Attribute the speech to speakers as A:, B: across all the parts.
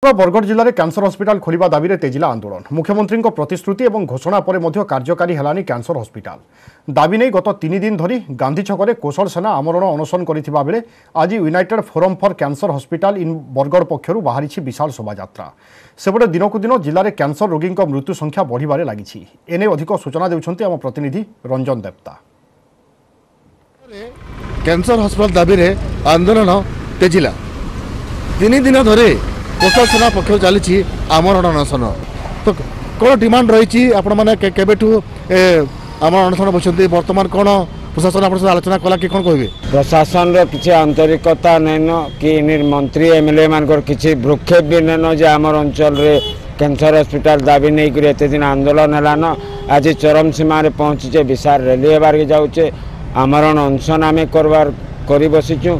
A: बरगढ़ जिले में cancer hospital खोलिबा दाबी रे तेजिला आंदोलन। मुख्यमंत्री प्रतिश्रुति और घोषणा पर कार्यकारी हेलानी कैंसर हॉस्पिटल दाबी नहीं गत 3 दिन धरी गांधी छकरे कौशल सेना आमरण अनशन करथिबा बेले आज united forum for cancer hospital in Bargarh पक्षरु बाहरी विशाल शोभायात्रा। सेपटे दिनकु दिन जिले में कैंसर रोगी मृत्यु संख्या बढ़िबारे लागिछि। एने अधिक सूचना देउछन्ति आम प्रतिनिधि रंजन देवता।
B: कैंसर हॉस्पिटल दाबी रे आंदोलन तेजिला 3 दिन धरे कौशल सेना पक्ष चली आमरण अनशन। तो कौन डिमांड रही आपण मैंने केबेठू आमरण अनशन बसते बर्तमान कौन प्रशासन आप आलोचना कला कि कौन कहे
C: प्रशासन किसी आंतरिकता नैन कि मंत्री एमएलए मान किसी भ्रुक्षेप भी नैन जे आम अंचल कैंसर हॉस्पिटल दाबी नहीं कर एत दिन आंदोलन है आज चरम सीमा पहुँचे विशाल रैली होबार जाऊे आमरण अनशन आम कर बसीचु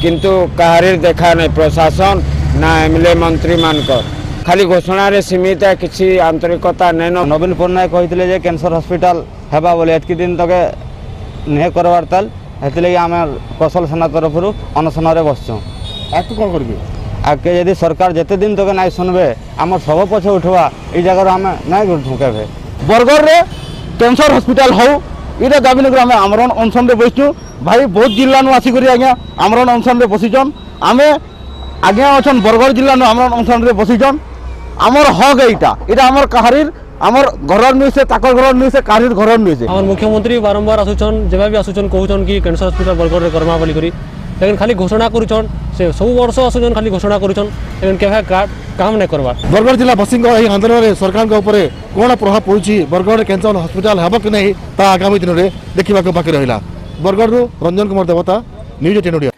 C: किंतु कहारी देखा नहीं प्रशासन ना एमएलए मंत्री मानकर खाली घोषणा रे सीमित किसी आंतरिकता नैन।
D: नवीन पट्टनायक कहते कैंसर हॉस्पिटल हेबा बोले एतकी दिन तक नहीं करवार ताल हेतले आम कौशल सेना तरफ अनशन बसचु।
B: आगे कौन करेंगे
D: आगे यदि सरकार जिते दिन तक नहीं शुणवे आम सब पछे उठवा ये जगह आम नहीं उठू के
E: बरगढ़ रे कैंसर हॉस्पिटल हो ये दाबी नहीं आम आमरण अनशन बसचु। भाई बहुत जिला आसिक आज्ञा आमरण अनशन बसीचन आम आज्ञा अच्छा बरगढ़ जिला आमरण अनशन बसीचन आमर हक यहाँ आमर कहारीर आमर घर नुई से ताकर घर नुई से कहारीर घर नुई से
F: आमर मुख्यमंत्री बारंबार आसुचन जब भी आसुचन कहूचन कि कैंसर हॉस्पिटल बरगढ़ रे करमा बोली करी लेकिन खाली घोषणा करुचन से सब वर्ष आसुचन खाली घोषणा करुचन लेकिन केभे काम नहीं करवा।
B: बरगढ़ जिला बसिंग आंदोलन में सरकार कौन प्रभाव पड़ुछि बरगढ़ कैंसर हॉस्पिटल हेब कि नहीं ता आगामी दिन में देखा बाकी रहा। बरगढ़ रंजन कुमार देवता न्यूज 18 ओडिया।